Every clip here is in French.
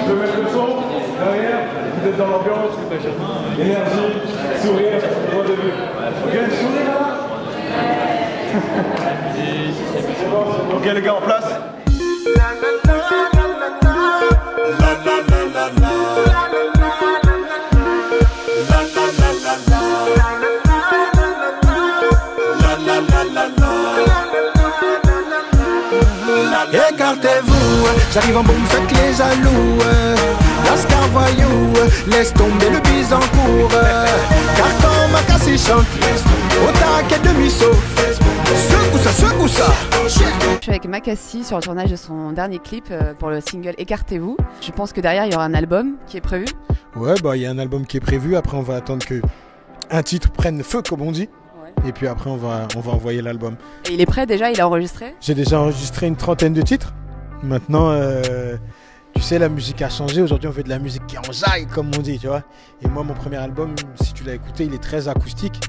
Je peux mettre le son derrière, vous êtes dans l'ambiance, énergie, sourire, droit de vue. Ok, sourire là. C'est bon, c'est bon. Ok les gars en place. Écartez-vous, j'arrive en boum, faites les jaloux. Lascar voyou, laisse tomber le bise en cours. Car quand ma casse chante, au taquet de Misso, secoue ça, secoue ça. Je suis avec Makassi sur le tournage de son dernier clip pour le single Écartez-vous. Je pense que derrière il y aura un album qui est prévu. Ouais, bah il y a un album qui est prévu. Après, on va attendre que un titre prenne feu, comme on dit. Et puis après, on va envoyer l'album. Et il est prêt déjà, il a enregistré? J'ai déjà enregistré une trentaine de titres. Maintenant, tu sais, la musique a changé. Aujourd'hui, on fait de la musique qui enjaille, comme on dit, tu vois. Et moi, mon premier album, si tu l'as écouté, il est très acoustique.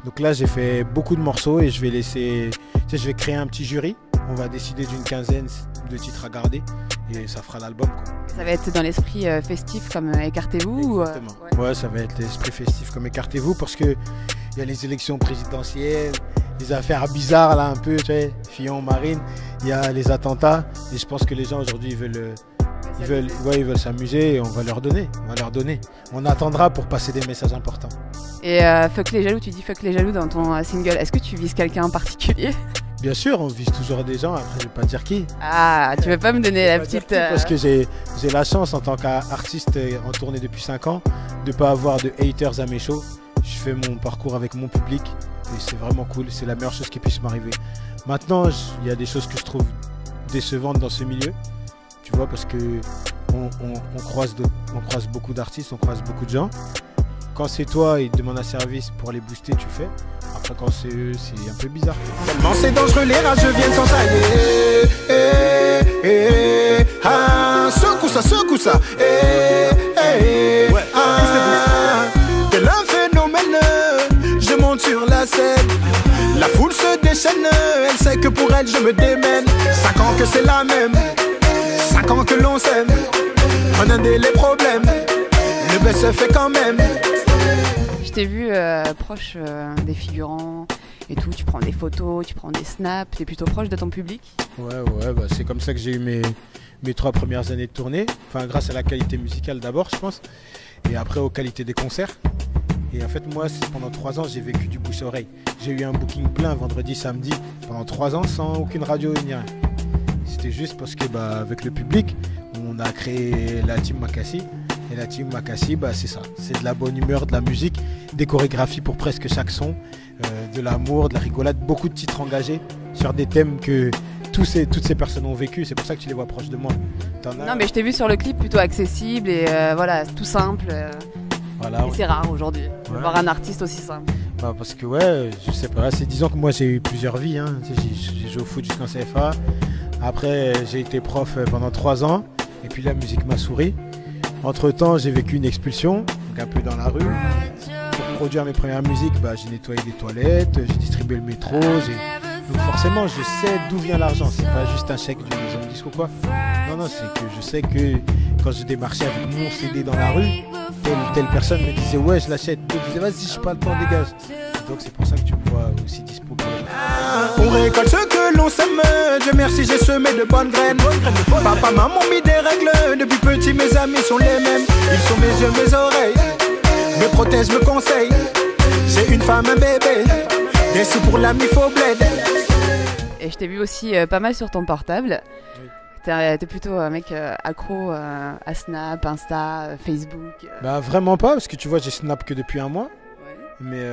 Donc là, j'ai fait beaucoup de morceaux et je vais laisser... Tu sais, je vais créer un petit jury. On va décider d'une quinzaine de titres à garder et ça fera l'album, quoi. Ça va être dans l'esprit festif comme Écartez-vous? Exactement. Ouais, ça va être l'esprit festif comme Écartez-vous parce que il y a les élections présidentielles, les affaires bizarres là un peu, tu sais, Fillon, Marine, il y a les attentats et je pense que les gens aujourd'hui ils veulent s'amuser et on va leur donner, on attendra pour passer des messages importants. Et fuck les jaloux, tu dis fuck les jaloux dans ton single, est-ce que tu vises quelqu'un en particulier? Bien sûr, on vise toujours des gens, après je vais pas dire qui. Ah, tu veux pas me donner la petite... Parce que j'ai la chance en tant qu'artiste en tournée depuis 5 ans de pas avoir de haters à mes shows. Je fais mon parcours avec mon public et c'est vraiment cool, c'est la meilleure chose qui puisse m'arriver. Maintenant, il y a des choses que je trouve décevantes dans ce milieu, tu vois, parce que on croise beaucoup d'artistes, on croise beaucoup de gens. Quand c'est toi, ils te demandent un service pour les booster, tu fais. Après, quand c'est eux, c'est un peu bizarre. Tellement c'est dangereux, les rageux viennent s'entailler. Secoue ça, secoue ça. Tel un phénomène, je monte sur la scène. La foule se déchaîne, elle sait que pour elle je me démène. 5 ans que c'est la même, 5 ans que l'on s'aime. On a les problèmes, le best se fait quand même. Je t'ai vu proche des figurants et tout, tu prends des photos, tu prends des snaps, t'es plutôt proche de ton public? Ouais, bah c'est comme ça que j'ai eu mes 3 premières années de tournée. Enfin, grâce à la qualité musicale d'abord, je pense, et après aux qualités des concerts. Et en fait, moi, pendant 3 ans, j'ai vécu du bouche-oreille. J'ai eu un booking plein vendredi, samedi, pendant 3 ans, sans aucune radio ni rien. C'était juste parce que, bah, avec le public, on a créé la team Makassi. Et la team Makassi, bah, c'est ça. C'est de la bonne humeur, de la musique, des chorégraphies pour presque chaque son, de l'amour, de la rigolade, beaucoup de titres engagés sur des thèmes que toutes ces personnes ont vécu. C'est pour ça que tu les vois proches de moi. Non, mais je t'ai vu sur le clip plutôt accessible et voilà, tout simple. Voilà, et c'est rare aujourd'hui de voir un artiste aussi simple. Bah, parce que ouais, je sais pas, disons que moi j'ai eu plusieurs vies. Hein. J'ai joué au foot jusqu'en CFA. Après, j'ai été prof pendant 3 ans. Et puis la musique m'a souri. Entre temps, j'ai vécu une expulsion, donc un peu dans la rue. Pour produire mes premières musiques, bah, j'ai nettoyé des toilettes, j'ai distribué le métro. Donc forcément, je sais d'où vient l'argent. C'est pas juste un chèque d'une maison de disque ou quoi. Non, c'est que je sais que quand je démarchais avec mon CD dans la rue, telle personne me disait ouais, je l'achète. D'autres disaient vas-y, je pas le temps, dégage. Donc c'est pour ça que tu me vois aussi dispo pour on récolte ce que l'on sème. Dieu merci, j'ai semé de bonnes graines. Papa, maman mis des règles. Depuis petit, mes amis sont les mêmes. Ils sont mes yeux, mes oreilles, me protègent, me conseillent. J'ai une femme, un bébé, des sous pour l'ami, faux bled. Et je t'ai vu aussi pas mal sur ton portable. Oui. T'es plutôt un mec accro à Snap, Insta, Facebook. Bah vraiment pas, parce que tu vois, j'ai Snap que depuis 1 mois. Mais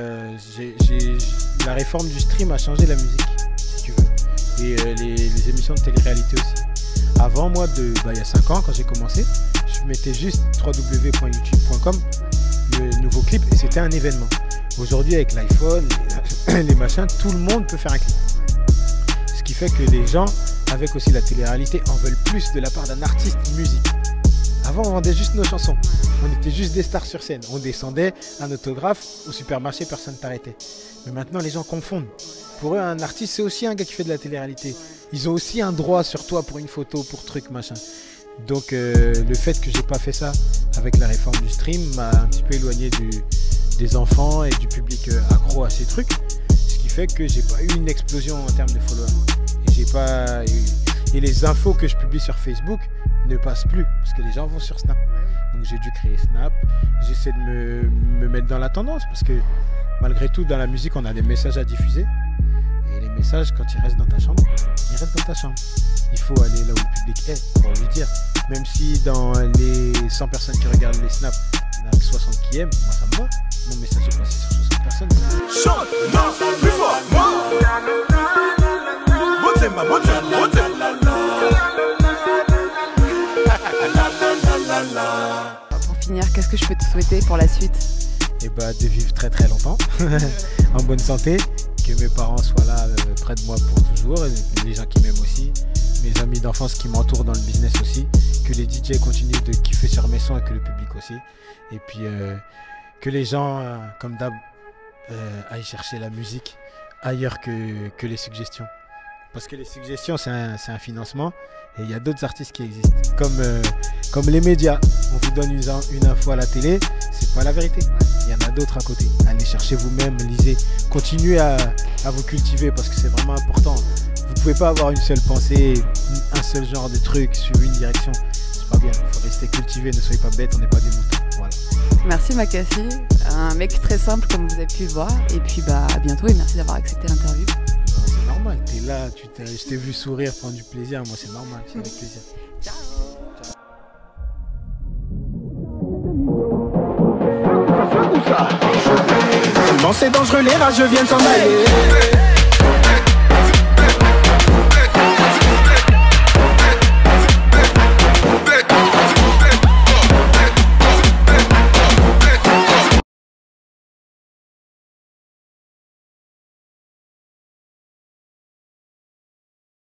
la réforme du stream a changé la musique, si tu veux. Et les émissions de télé-réalité aussi. Avant, moi, il y a 5 ans, quand j'ai commencé, je mettais juste www.youtube.com, le nouveau clip, et c'était un événement. Aujourd'hui, avec l'iPhone, les machins, tout le monde peut faire un clip. Ce qui fait que les gens, avec aussi la télé-réalité, en veulent plus de la part d'un artiste musique. Avant, on vendait juste nos chansons. On était juste des stars sur scène. On descendait, un autographe, au supermarché, personne ne t'arrêtait. Mais maintenant, les gens confondent. Pour eux, un artiste, c'est aussi un gars qui fait de la télé-réalité. Ils ont aussi un droit sur toi pour une photo, pour truc, machin. Donc le fait que j'ai pas fait ça avec la réforme du stream m'a un petit peu éloigné des enfants et du public accro à ces trucs. Ce qui fait que j'ai pas eu une explosion en termes de followers. Et les infos que je publie sur Facebook ne passent plus parce que les gens vont sur Snap. Donc j'ai dû créer Snap. J'essaie de me mettre dans la tendance parce que malgré tout, dans la musique, on a des messages à diffuser. Et les messages, quand ils restent dans ta chambre, ils restent dans ta chambre. Il faut aller là où le public est pour lui dire. Même si dans les 100 personnes qui regardent les snaps, il y en a 60 qui aiment, moi ça me va. Mon message est passé sur 60 personnes. Chante, danse, plus fort, moi. Pour finir, qu'est-ce que je peux te souhaiter pour la suite? Et bah de vivre très très longtemps, en bonne santé, que mes parents soient là près de moi pour toujours, et les gens qui m'aiment aussi, mes amis d'enfance qui m'entourent dans le business aussi, que les DJ continuent de kiffer sur mes sons et que le public aussi, et puis que les gens, comme d'hab, aillent chercher la musique ailleurs que les suggestions. Parce que les suggestions, c'est un financement, et il y a d'autres artistes qui existent, comme les médias. On vous donne une info à la télé, c'est pas la vérité. Il y en a d'autres à côté. Allez chercher vous-même, lisez, continuez à vous cultiver parce que c'est vraiment important. Vous pouvez pas avoir une seule pensée, un seul genre de truc sur une direction. C'est pas bien, il faut rester cultivé, ne soyez pas bêtes, on n'est pas des moutons. Voilà. Merci Makassi, un mec très simple comme vous avez pu le voir. Et puis bah à bientôt et merci d'avoir accepté l'interview. C'est normal, t'es là, je t'ai vu sourire, prendre du plaisir, moi c'est normal, c'est avec plaisir. Ciao. Tellement c'est dangereux, les rageux viennent s'en aller.